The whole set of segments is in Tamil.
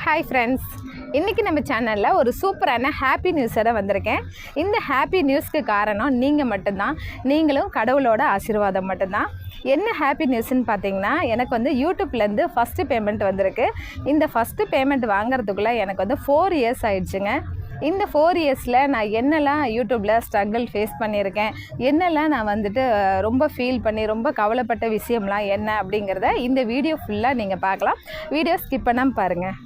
ஹாய் ஃப்ரெண்ட்ஸ், இன்றைக்கி நம்ம சேனலில் ஒரு சூப்பரான ஹாப்பி நியூஸோட வந்திருக்கேன். இந்த ஹாப்பி நியூஸ்க்கு காரணம் நீங்கள் மட்டும்தான், நீங்களும் கடவுளோட ஆசீர்வாதம் மட்டும்தான். என்ன ஹாப்பி நியூஸ்ன்னு பார்த்தீங்கன்னா, எனக்கு வந்து யூடியூப்லேருந்து ஃபஸ்ட்டு பேமெண்ட் வந்திருக்கு. இந்த ஃபஸ்ட்டு பேமெண்ட் வாங்குறதுக்குள்ளே எனக்கு வந்து 4 இயர்ஸ் ஆயிடுச்சுங்க. இந்த 4 இயர்ஸில் நான் என்னெல்லாம் யூடியூப்பில் ஸ்ட்ரகிள் ஃபேஸ் பண்ணியிருக்கேன், என்னெல்லாம் நான் வந்துட்டு ரொம்ப ஃபீல் பண்ணி ரொம்ப கவலைப்பட்ட விஷயம்லாம் என்ன அப்படிங்கிறத இந்த வீடியோ ஃபுல்லாக நீங்கள் பார்க்கலாம். வீடியோ ஸ்கிப் பண்ணாமல் பாருங்கள்.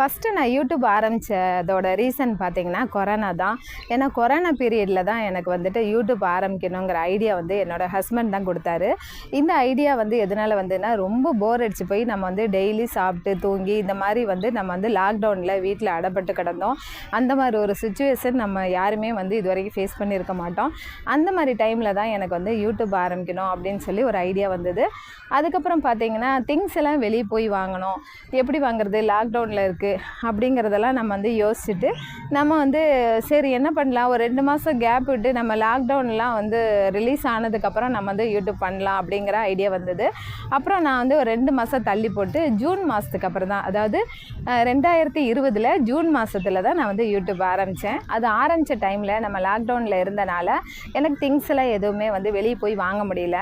ஃபஸ்ட்டு நான் யூடியூப் ஆரம்பித்ததோட ரீசன் பார்த்திங்கன்னா கொரோனா தான். ஏன்னா கொரோனா பீரியடில் தான் எனக்கு வந்துட்டு யூடியூப் ஆரம்பிக்கணுங்கிற ஐடியா வந்து என்னோடய ஹஸ்பண்ட் தான் கொடுத்தாரு. இந்த ஐடியா வந்து எதனால் வந்துன்னா, ரொம்ப போர் அடிச்சு போய் நம்ம வந்து டெய்லி சாப்பிட்டு தூங்கி இந்த மாதிரி வந்து நம்ம வந்து லாக்டவுனில் வீட்டில் அடைப்பட்டு கிடந்தோம். அந்த மாதிரி ஒரு சுச்சுவேஷன் நம்ம யாருமே வந்து இது வரைக்கும் ஃபேஸ் பண்ணியிருக்க மாட்டோம். அந்த மாதிரி டைமில் தான் எனக்கு வந்து யூடியூப் ஆரம்பிக்கணும் அப்படின்னு சொல்லி ஒரு ஐடியா வந்தது. அதுக்கப்புறம் பார்த்திங்கன்னா திங்ஸ் எல்லாம் வெளியே போய் வாங்கணும், எப்படி வாங்குறது, லாக்டவுனில் இருக்குது அப்படிங்கிறதெல்லாம் நம்ம வந்து யோசிச்சுட்டு நம்ம வந்து சரி என்ன பண்ணலாம், ஒரு 2 மாதம் கேப் விட்டு நம்ம லாக்டவுன்லாம் வந்து ரிலீஸ் ஆனதுக்கப்புறம் நம்ம வந்து யூடியூப் பண்ணலாம் அப்படிங்கிற ஐடியா வந்தது. அப்புறம் நான் வந்து ஒரு 2 மாதம் தள்ளி போட்டு ஜூன் மாதத்துக்கு அப்புறம் தான், அதாவது 2020 ஜூன் மாதத்தில் தான் நான் வந்து யூடியூப் ஆரம்பித்தேன். அது ஆரம்பித்த டைமில் நம்ம லாக்டவுனில் இருந்தனால எனக்கு திங்ஸ் எல்லாம் எதுவுமே வந்து வெளியே போய் வாங்க முடியல.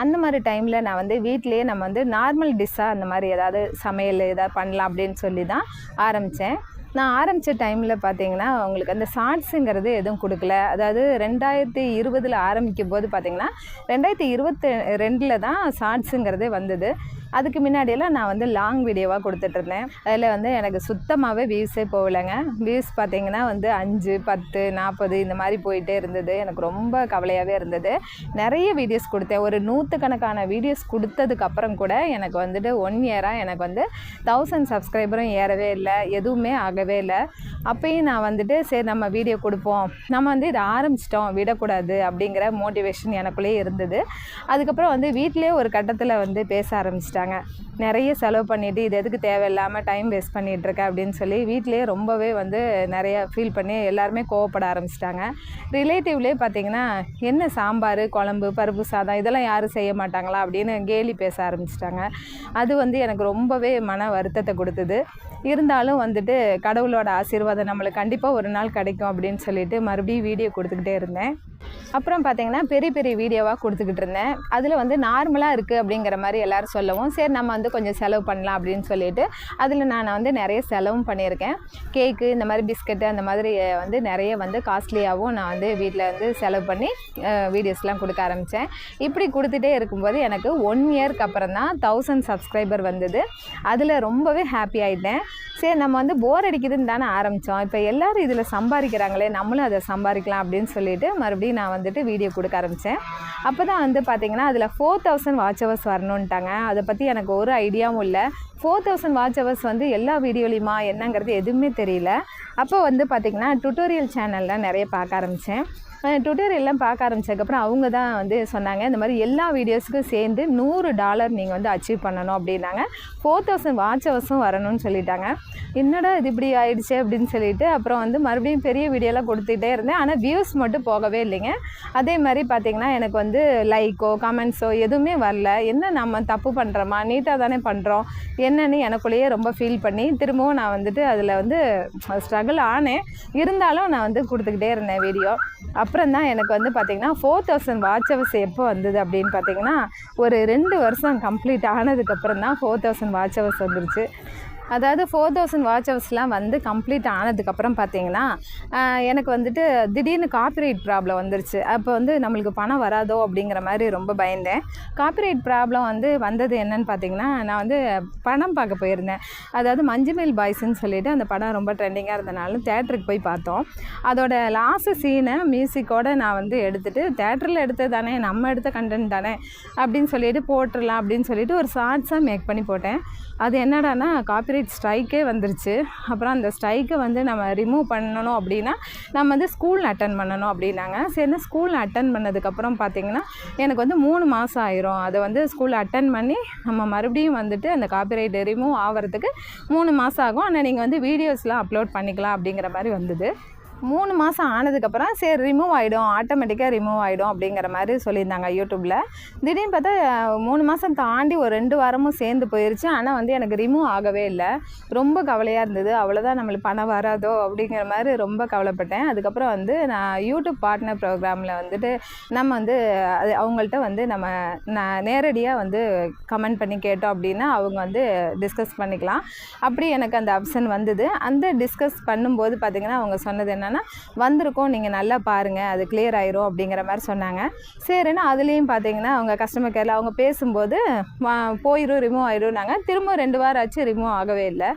அந்த மாதிரி டைமில் நான் வந்து வீட்டிலேயே நம்ம வந்து நார்மல் டிஷ்ஷாக அந்த மாதிரி ஏதாவது சமையல் ஏதாவது பண்ணலாம் அப்படின்னு சொல்லி தான் ஆரம்பித்தேன். நான் ஆரம்பித்த டைமில் பார்த்திங்கன்னா உங்களுக்கு அந்த ஷார்ட்ஸுங்கிறது எதுவும் கொடுக்கல. அதாவது 2020 ஆரம்பிக்கும் போது பார்த்திங்கன்னா 2022 தான் ஷார்ட்ஸுங்கிறதே வந்தது. அதுக்கு முன்னாடியெல்லாம் நான் வந்து லாங் வீடியோவாக கொடுத்துட்ருந்தேன். அதில் வந்து எனக்கு சுத்தமாகவே வியூஸே போகலைங்க. வியூஸ் பார்த்திங்கன்னா வந்து 5, 10, 40 இந்த மாதிரி போயிட்டே இருந்தது. எனக்கு ரொம்ப கவலையாகவே இருந்தது. நிறைய வீடியோஸ் கொடுத்தேன். ஒரு 100 கணக்கான வீடியோஸ் கொடுத்ததுக்கப்புறம் கூட எனக்கு வந்துட்டு 1 இயராக எனக்கு வந்து 1000 சப்ஸ்கிரைபரும் ஏறவே இல்லை, எதுவுமே ஆகவே இல்லை. அப்போயும் நான் வந்துட்டு சரி நம்ம வீடியோ கொடுப்போம், நம்ம வந்து இதை ஆரம்பிச்சிட்டோம், விடக்கூடாது அப்படிங்கிற மோட்டிவேஷன் எனக்குள்ளேயே இருந்தது. அதுக்கப்புறம் வந்து வீட்டிலே ஒரு கட்டத்தில் வந்து பேச ஆரம்பிச்சிட்டாங்க. நிறைய செலவு பண்ணிவிட்டு இது எதுக்கு தேவையில்லாமல் டைம் வேஸ்ட் பண்ணிகிட்ருக்க அப்படின்னு சொல்லி வீட்டிலேயே ரொம்பவே வந்து நிறைய ஃபீல் பண்ணி எல்லாருமே கோவப்பட ஆரம்பிச்சிட்டாங்க. ரிலேட்டிவ்லேயே பார்த்திங்கன்னா என்ன சாம்பார், குழம்பு, பருப்பு சாதம் இதெல்லாம் யாரும் செய்ய மாட்டாங்களா அப்படின்னு கேலி பேச ஆரம்பிச்சிட்டாங்க. அது வந்து எனக்கு ரொம்பவே மன வருத்தத்தை கொடுத்தது. இருந்தாலும் வந்துட்டு கடவுளோட ஆசீர்வாதம் நம்மளுக்கு கண்டிப்பாக ஒரு நாள் கிடைக்கும் அப்படின்னு சொல்லிட்டு மறுபடியும் வீடியோ கொடுத்துக்கிட்டே இருந்தேன். அப்புறம் பார்த்திங்கன்னா பெரிய பெரிய வீடியோவாக கொடுத்துக்கிட்டு இருந்தேன். அதில் வந்து நார்மலாக இருக்குது அப்படிங்கிற மாதிரி எல்லோரும் சொல்லவும் சரி நம்ம வந்து கொஞ்சம் செலவு பண்ணலாம் அப்படின்னு சொல்லிட்டு அதில் நான் வந்து நிறைய செலவும் பண்ணியிருக்கேன். கேக்கு, இந்த மாதிரி பிஸ்கட்டு, அந்த மாதிரி வந்து நிறைய வந்து காஸ்ட்லியாகவும் நான் வந்து வீட்டில் வந்து செலவு பண்ணி வீடியோஸ்லாம் கொடுக்க ஆரம்பித்தேன். இப்படி கொடுத்துட்டே இருக்கும்போது எனக்கு 1 இயருக்கு அப்புறம் தான் 1000 சப்ஸ்கிரைபர் வந்தது. அதில் ரொம்பவே ஹாப்பி ஆகிட்டேன். சரி நம்ம வந்து போர் அடிக்குதுன்னு தானே ஆரம்பித்தோம், இப்போ எல்லோரும் இதில் சம்பாதிக்கிறாங்களே, நம்மளும் அதை சம்பாதிக்கலாம் அப்படின்னு சொல்லிட்டு மறுபடியும் நான் வந்துட்டு வீடியோ கொடுக்க ஆரம்பித்தேன். அப்போ தான் வந்து பார்த்திங்கன்னா அதில் 4000 வாட்ச் ஹவர்ஸ் வரணுன்ட்டாங்க. அதை பற்றி எனக்கு ஒரு ஐடியாவும் இல்லை. 4000 வாட்ச் ஹவர்ஸ் வந்து எல்லா வீடியோலையுமா என்னங்கிறது எதுவுமே தெரியல. அப்போ வந்து பார்த்திங்கன்னா டுட்டோரியல் சேனல்லாம் நிறைய பார்க்க ஆரம்பித்தேன். டுட்டோரியல்லாம் பார்க்க ஆரம்பித்ததுக்கப்புறம் அவங்க தான் வந்து சொன்னாங்க, இந்த மாதிரி எல்லா வீடியோஸுக்கும் சேர்ந்து $100 நீங்கள் வந்து அச்சீவ் பண்ணணும் அப்படின்னாங்க. 4000 வாட்ச் ஹவர்ஸும் வரணும்னு சொல்லிட்டாங்க. என்னடா இது இப்படி ஆயிடுச்சு அப்படின்னு சொல்லிட்டு அப்புறம் வந்து மறுபடியும் பெரிய வீடியோலாம் கொடுத்துட்டே இருந்தேன். ஆனால் வியூஸ் மட்டும் போகவே இல்லைங்க. அதே மாதிரி பார்த்திங்கன்னா எனக்கு வந்து லைக்கோ கமெண்ட்ஸோ எதுவுமே வரல. என்ன நம்ம தப்பு பண்ணுறோமா, நீட்டாக தானே பண்ணுறோம் என்னன்னு எனக்குள்ளேயே ரொம்ப ஃபீல் பண்ணி திரும்பவும் நான் வந்துட்டு அதில் வந்து ஸ்ட்ரகிள் ஆனேன். இருந்தாலும் நான் வந்து கொடுத்துக்கிட்டே இருந்தேன் வீடியோ. அப்புறம் தான் எனக்கு வந்து பார்த்திங்கன்னா 4000 வாட்ச் ஹவர்ஸ் எப்போ வந்தது அப்படின்னு பார்த்திங்கன்னா ஒரு 2 வருஷம் கம்ப்ளீட் ஆனதுக்கப்புறம் தான் 4000 வாட்ச் ஹவர்ஸ் வந்துருச்சு. அதாவது 4000 வாட்ச் ஹவர்ஸ்லாம் வந்து கம்ப்ளீட் ஆனதுக்கப்புறம் பார்த்திங்கன்னா எனக்கு வந்துட்டு திடீர்னு காப்பிரைட் ப்ராப்ளம் வந்துருச்சு. அப்போ வந்து நம்மளுக்கு பணம் வராதோ அப்படிங்கிற மாதிரி ரொம்ப பயந்தேன். காப்பிரைட் ப்ராப்ளம் வந்து வந்தது என்னன்னு பார்த்திங்கன்னா, நான் வந்து படம் பார்க்க போயிருந்தேன். அதாவது மஞ்சுமேல் பாய்ஸ்ன்னு சொல்லிட்டு அந்த படம் ரொம்ப ட்ரெண்டிங்காக இருந்தனாலும் தேட்டருக்கு போய் பார்த்தோம். அதோட லாஸ்ட் சீனை மியூசிக்கோடு நான் வந்து எடுத்துகிட்டு தேட்டரில் எடுத்தது தானே, நம்ம எடுத்த கண்டென்ட் தானே அப்படின்னு சொல்லிட்டு போட்டுடலாம் அப்படின்னு சொல்லிட்டு ஒரு ஷார்ட்ஸாக மேக் பண்ணி போட்டேன். அது என்னடானா காப்பிரைட் ஸ்ட்ரைக்கே வந்துருச்சு. அப்புறம் அந்த ஸ்ட்ரைக்கை வந்து நம்ம ரிமூவ் பண்ணணும் அப்படின்னா நம்ம வந்து ஸ்கூல் அட்டன் பண்ணணும் அப்படின்னாங்க. சரி ஸ்கூல் அட்டன் பண்ணதுக்கப்புறம் பார்த்திங்கன்னா எனக்கு வந்து 3 மாதம் ஆயிரும். அதை வந்து ஸ்கூல் அட்டன் பண்ணி நம்ம மறுபடியும் வந்துட்டு அந்த காப்பிரைட் ரிமூவ் ஆகிறதுக்கு 3 மாதம் ஆகும். ஆனால் நீங்கள் வந்து வீடியோஸ்லாம் அப்லோட் பண்ணிக்கலாம் அப்படிங்கிற மாதிரி வந்தது. 3 மாதம் ஆனதுக்கப்புறம் சரி ரிமூவ் ஆகிடும், ஆட்டோமேட்டிக்காக ரிமூவ் ஆகிடும் அப்படிங்கிற மாதிரி சொல்லியிருந்தாங்க யூடியூப்பில். திடீர்னு பார்த்தா 3 மாதம் தாண்டி ஒரு 2 வாரமும் சேர்ந்து போயிடுச்சு. ஆனால் வந்து எனக்கு ரிமூவ் ஆகவே இல்லை. ரொம்ப கவலையாக இருந்தது. அவ்வளோதான் நம்மளுக்கு பணம் வராதோ அப்படிங்கிற மாதிரி ரொம்ப கவலைப்பட்டேன். அதுக்கப்புறம் வந்து நான் யூடியூப் பார்ட்னர் ப்ரோக்ராமில் வந்துட்டு நம்ம வந்து அது அவங்கள்ட்ட வந்து நான் நேரடியாக வந்து கமெண்ட் பண்ணி கேட்டோம் அப்படின்னா அவங்க வந்து டிஸ்கஸ் பண்ணிக்கலாம். அப்படி எனக்கு அந்த ஆப்ஷன் வந்தது. அந்த டிஸ்கஸ் பண்ணும்போது பார்த்திங்கன்னா அவங்க சொன்னது என்னென்னா, வந்திருக்கோம், நீங்கள் நல்லா பாருங்கள், அது கிளியர் ஆயிரும் அப்படிங்கிற மாதிரி சொன்னாங்க. சரின்னு அதுலேயும் பார்த்தீங்கன்னா அவங்க கஸ்டமர் கேரில் அவங்க பேசும்போது போயிடும், ரிமூவ் ஆயிடும்னாங்க. திரும்ப 2 வாரம் ஆச்சு, ரிமூவ் ஆகவே இல்லை.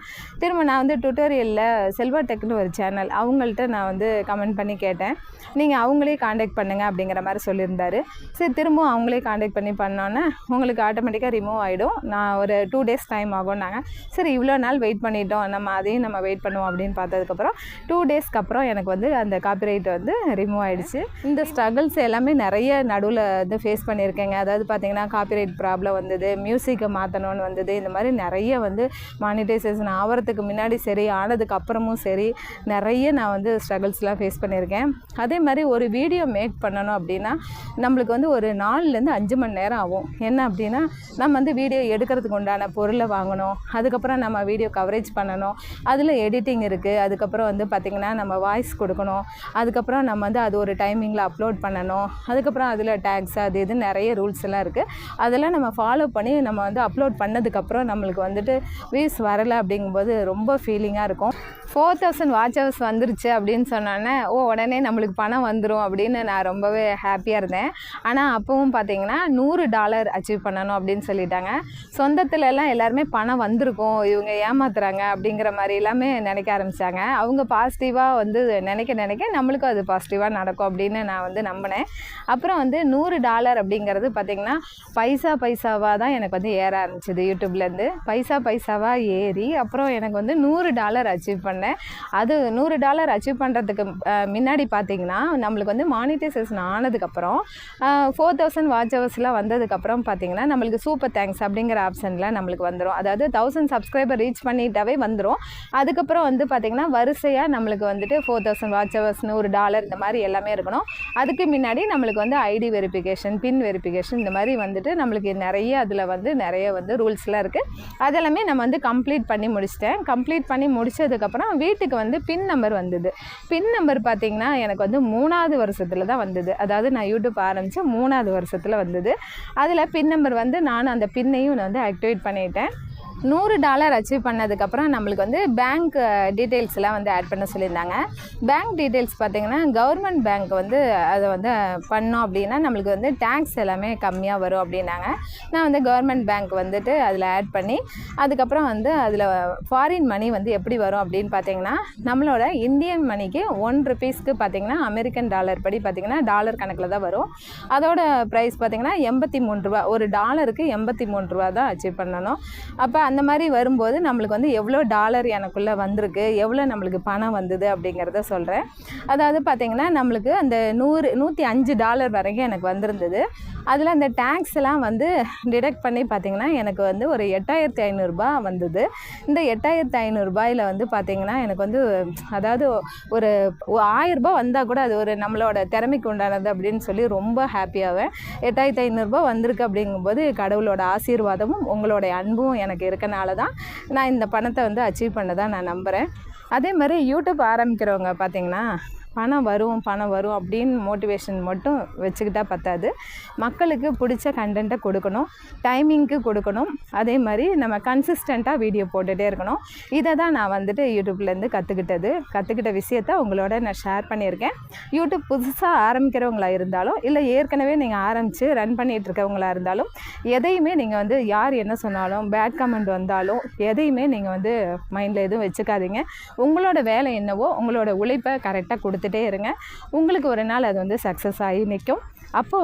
திரும்ப நான் வந்து டுட்டோரியலில் செல்வா டெக்னு ஒரு சேனல், அவங்கள்ட்ட நான் வந்து கமெண்ட் பண்ணி கேட்டேன். நீங்கள் அவங்களே காண்டாக்ட் பண்ணுங்கள் அப்படிங்கிற மாதிரி சொல்லியிருந்தாரு. சரி திரும்பவும் அவங்களே காண்டாக்ட் பண்ணி பண்ணோன்னே உங்களுக்கு ஆட்டோமேட்டிக்காக ரிமூவ் ஆகிடும், நான் ஒரு 2 டேஸ் டைம் ஆகும்னாங்க. சரி இவ்வளோ நாள் வெயிட் பண்ணிட்டோம், அதையும் நம்ம வெயிட் பண்ணுவோம் அப்படின்னு பார்த்ததுக்கப்புறம் 2 டேஸ்க்கு அப்புறம் எனக்கு வந்து அந்த காப்பிரைட் வந்து ரிமூவ் ஆகிடுச்சு. இந்த ஸ்ட்ரகிள்ஸ் எல்லாமே நிறைய நடுவில் வந்து ஃபேஸ் பண்ணியிருக்கேங்க. அதாவது பார்த்திங்கன்னா காப்பிரைட் ப்ராப்ளம் வந்தது, மியூசிக்கை மாற்றணும்னு வந்தது, இந்த மாதிரி நிறைய வந்து மானிட்டைசேஷன் ஆகிறதுக்கு முன்னாடி சரி, ஆனதுக்கு அப்புறமும் சரி, நிறைய நான் வந்து ஸ்ட்ரகிள்ஸ்லாம் ஃபேஸ் பண்ணியிருக்கேன். அதே மாதிரி ஒரு வீடியோ மேக் பண்ணணும் அப்படின்னா நம்மளுக்கு வந்து ஒரு 4லேருந்து 5 மணி நேரம் ஆகும். என்ன அப்படின்னா நம்ம வந்து வீடியோ எடுக்கிறதுக்கு உண்டான பொருளை வாங்கணும், அதுக்கப்புறம் நம்ம வீடியோ கவரேஜ் பண்ணணும், அதில் எடிட்டிங் இருக்குது, அதுக்கப்புறம் வந்து பார்த்திங்கன்னா நம்ம வாய்ஸ் கொடுக்கணும், அதுக்கப்புறம் நம்ம வந்து அது ஒரு டைமிங்கில் அப்லோட் பண்ணணும், அதுக்கப்புறம் அதில் டேக்ஸ் அது இது நிறைய ரூல்ஸ் எல்லாம் இருக்குது. அதெல்லாம் நம்ம ஃபாலோ பண்ணி நம்ம வந்து அப்லோட் பண்ணதுக்கப்புறம் நம்மளுக்கு வந்துட்டு வியூஸ் வரலை அப்படிங்கும்போது ரொம்ப ஃபீலிங்காக இருக்கும். 4000 வாட்ச் ஹவர்ஸ் வந்துருச்சு அப்படின்னு சொன்னோன்னே உடனே நம்மளுக்கு பணம் வந்துடும் அப்படின்னு நான் ரொம்பவே ஹாப்பியாக இருந்தேன். ஆனால் அப்பவும் பார்த்திங்கன்னா $100 அச்சீவ் பண்ணணும் அப்படின்னு சொல்லிட்டாங்க. சொந்தத்துலலாம் எல்லாருமே பணம் வந்திருக்கும், இவங்க ஏமாத்துறாங்க அப்படிங்கிற மாதிரி எல்லாமே நினைக்க ஆரம்பித்தாங்க. அவங்க பாசிட்டிவாக வந்து நினைக்க நம்மளுக்கும் அது பாசிட்டிவாக நடக்கும் அப்படின்னு நான் வந்து நம்பினேன். அப்புறம் வந்து $100 அப்படிங்கிறது பார்த்திங்கன்னா பைசாவாக தான் எனக்கு வந்து ஏற ஆரம்பிச்சிது. யூடியூப்லேருந்து பைசாவாக ஏறி அப்புறம் எனக்கு வந்து $100 அச்சீவ் பண்ணேன். அது $100 அச்சீவ் பண்ணுறதுக்கு முன்னாடி பார்த்திங்கன்னா நம்மளுக்கு வந்து மானிட்டைசேஷன் ஆனதுக்கப்புறம் 4000 வாட்ச் ஹவர்ஸ்லாம் வந்ததுக்கப்புறம் பார்த்திங்கன்னா நம்மளுக்கு சூப்பர் தேங்க்ஸ் அப்படிங்கிற ஆப்ஷனில் நம்மளுக்கு வந்துடும். அதாவது 1000 சப்ஸ்கிரைபர் ரீச் பண்ணிட்டாவே வந்துடும். அதுக்கப்புறம் வந்து பார்த்திங்கன்னா வரிசையாக நம்மளுக்கு வந்துட்டு 4000 வாட்ச் ஹவர்ஸ், $100 இந்த மாதிரி எல்லாமே இருக்கணும். அதுக்கு முன்னாடி நம்மளுக்கு வந்து ஐடி வெரிஃபிகேஷன், பின் வெரிஃபிகேஷன் இந்த மாதிரி வந்துட்டு நம்மளுக்கு நிறைய அதில் வந்து நிறைய வந்து ரூல்ஸ்லாம் இருக்குது. அதெல்லாமே நம்ம வந்து கம்ப்ளீட் பண்ணி முடிச்சிட்டேன். கம்ப்ளீட் பண்ணி முடித்ததுக்கப்புறம் வீட்டுக்கு வந்து பின் நம்பர் வந்தது. பின் நம்பர் பார்த்திங்கன்னா எனக்கு வந்து 3வது வருஷத்தில் தான் வந்தது. அதாவது நான் யூடியூப் ஆரம்பித்து 3வது வருஷத்தில் வந்தது. அதில் பின் நம்பர் வந்து நான் அந்த பின்னையும் நான் வந்து ஆக்டிவேட் பண்ணிட்டேன். $100 அச்சீவ் பண்ணதுக்கப்புறம் நம்மளுக்கு வந்து பேங்க் டீட்டெயில்ஸ்லாம் வந்து ஆட் பண்ண சொல்லியிருந்தாங்க. பேங்க் டீட்டெயில்ஸ் பார்த்திங்கன்னா கவர்மெண்ட் பேங்க் வந்து அதை வந்து பண்ணோம் அப்படின்னா நம்மளுக்கு வந்து டேக்ஸ் எல்லாமே கம்மியாக வரும் அப்படின்னாங்க. நான் வந்து கவர்மெண்ட் பேங்க் வந்துட்டு அதில் ஆட் பண்ணி அதுக்கப்புறம் வந்து அதில் ஃபாரின் மணி வந்து எப்படி வரும் அப்படின்னு பார்த்திங்கன்னா நம்மளோட இந்தியன் மணிக்கு $1 பார்த்திங்கன்னா அமெரிக்கன் டாலர் படி பார்த்திங்கன்னா டாலர் கணக்கில் தான் வரும். அதோட ப்ரைஸ் பார்த்திங்கன்னா $83. ஒரு டாலருக்கு $83 தான் அச்சீவ் பண்ணணும். அப்போ அந்த மாதிரி வரும்போது நம்மளுக்கு வந்து எவ்வளோ டாலர் எனக்குள்ளே வந்திருக்கு, எவ்வளோ நம்மளுக்கு பணம் வந்தது அப்படிங்கிறத சொல்கிறேன். அதாவது பார்த்திங்கன்னா நம்மளுக்கு அந்த $105 வரைக்கும் எனக்கு வந்திருந்தது. அதில் அந்த டேக்ஸ் எல்லாம் வந்து டிடெக்ட் பண்ணி பார்த்திங்கன்னா எனக்கு வந்து ஒரு $8500 வந்தது. இந்த $8500 வந்து பார்த்திங்கன்னா எனக்கு வந்து அதாவது ஒரு $1000 வந்தால் கூட அது ஒரு நம்மளோட திறமைக்கு உண்டானது அப்படின்னு சொல்லி ரொம்ப ஹாப்பியாவேன். $8500 வந்திருக்கு அப்படிங்கும்போது கடவுளோட ஆசீர்வாதமும் உங்களுடைய அன்பும் எனக்கு இருக்கனால தான் நான் இந்த பணத்தை வந்து அச்சீவ் பண்ணதான் நான் நம்புகிறேன். அதே மாதிரி யூடியூப் ஆரம்பிக்கிறவங்க பார்த்திங்கன்னா பணம் வரும் அப்படின்னு மோட்டிவேஷன் மட்டும் வச்சுக்கிட்டா பத்தாது. மக்களுக்கு பிடிச்ச கண்டென்ட்டை கொடுக்கணும், டைமிங்க்கு கொடுக்கணும், அதே மாதிரி நம்ம கன்சிஸ்டண்ட்டாக வீடியோ போட்டுகிட்டே இருக்கணும். இதை தான் நான் வந்துட்டு யூடியூப்லேருந்து கற்றுக்கிட்ட விஷயத்த உங்களோட நான் ஷேர் பண்ணியிருக்கேன். யூடியூப் புதுசாக ஆரம்பிக்கிறவங்களா இருந்தாலும் இல்லை ஏற்கனவே நீங்கள் ஆரம்பித்து ரன் பண்ணிகிட்டு இருக்கவங்களா இருந்தாலும் எதையுமே நீங்கள் வந்து யார் என்ன சொன்னாலும் பேட் கமெண்ட் வந்தாலும் எதையுமே நீங்கள் வந்து மைண்டில் எதுவும் வச்சுக்காதீங்க. உங்களோட வேலை என்னவோ உங்களோட உழைப்பை கரெக்டாக கொடுத்துட்டே இருங்க. உங்களுக்கு ஒரு நாள் அது வந்து சக்ஸஸ் ஆகி நிற்கும். அப்போ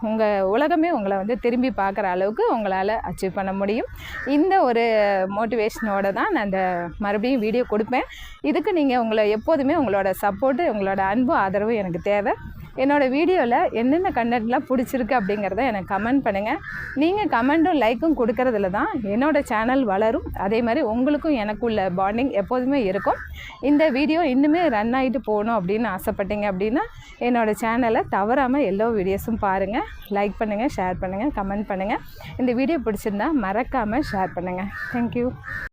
உங்கள் உலகமே உங்களை வந்து திரும்பி பார்க்குற அளவுக்கு உங்களால் அச்சீவ் பண்ண முடியும். இந்த ஒரு மோட்டிவேஷனோடு தான் நான் இந்த மறுபடியும் வீடியோ கொடுப்பேன். இதுக்கு நீங்கள் எப்போதுமே உங்களோட சப்போர்ட்டு, உங்களோட அன்பு, ஆதரவு எனக்கு தேவை. என்னோடய வீடியோவில் என்னென்ன கண்டென்ட்லாம் பிடிச்சிருக்கு அப்படிங்கிறத எனக்கு கமெண்ட் பண்ணுங்கள். நீங்கள் கமெண்ட்டும் லைக்கும் கொடுக்கறதுல தான் என்னோடய சேனல் வளரும். அதே மாதிரி உங்களுக்கும் எனக்குள்ள பாண்டிங் எப்போதுமே இருக்கும். இந்த வீடியோ இன்னுமே ரன் ஆகிட்டு போகணும் அப்படின்னு ஆசைப்பட்டீங்க அப்படின்னா என்னோடய சேனலை தவறாமல் எல்லா வீடியோஸும் பாருங்கள். லைக் பண்ணுங்கள், ஷேர் பண்ணுங்கள், கமெண்ட் பண்ணுங்கள். இந்த வீடியோ பிடிச்சிருந்தா மறக்காமல் ஷேர் பண்ணுங்கள். தேங்க்யூ.